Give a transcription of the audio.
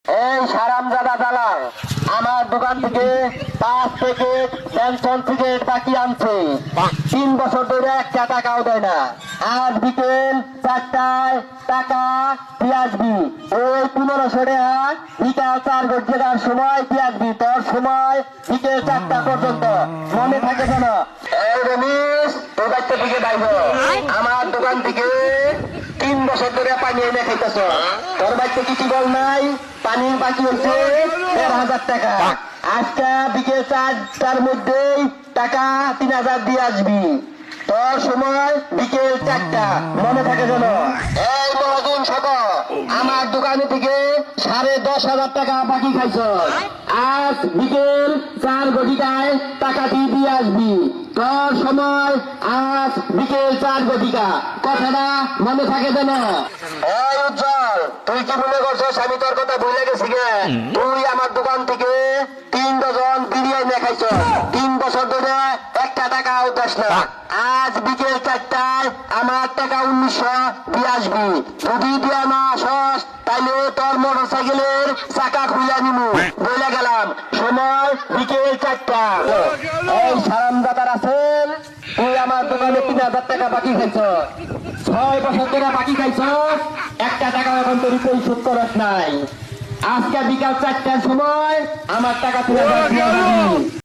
এই হারামজাদা দালাল আমার দোকান থেকে 5 প্যাকেট পেনশন সিগারেট বাকি আনছে। 3 বছর ধরে একটা টাকাও দেয় না। আজ বিকেল 4টায় টাকা দিয়ে আসবি। ওই 1500 টাকা বিকাল 4 ঘন্টার সময় দিয়ে আসবি। তোর সময় বিকেল 4টা পর্যন্ত, মনে থাকে যেন। এই রমেশ, তোর বাচ্চা থেকে বাইর হ। আমার দোকান থেকে 3 বছর ধরে পানি এনে খাইতেছ। তোর বাচ্চা কিছু বল নাই, পানির বাকি হচ্ছে 1500 টাকা। আজকে বিকেল 4টার মধ্যেই টাকা 3000 দিয়ে আসবি। তোর সময় বিকেল 4টা, মনে থাকে যেন। এই মহাজন সব আমার দোকানে থেকে 10,500 টাকা বাকি খাইছ। আজ বিকেল 4 ঘটিকায় টাকা দিয়ে আসবি। তোর সময় আজ বিকেল 4 ঘটিকা, কথাটা মনে থাকে যেন। এই উজ্জ্বল, তুই কি মনে করছিস আমি তোর কথা ভুলে গেছি গে? তুই আমার দোকান থেকে 3 ডজন বিরিয়ানি খাইছ। 3 বছর ধরে একটা টাকাও দাস না। আজ বিকেল 4টায় আমার টাকা 1900 দিয়ে আসবি। যদি দিয়ে না আসস তাইলে তোর মোটর সাইকেলের চাকা খুলে নিমু, বলে গেলাম। সময় বিকেল 4টা। এই সারামদাতার আছেন, তুই আমার দোকানে 3000 টাকা বাকি খাইছ। 6 বছর ধরে বাকি খাইছ, একটা টাকা এখন তোর পরিশোধ করস নাই। আজকে বিকাল 4টার সময় আমার টাকা 3000 দিয়ে দিবি।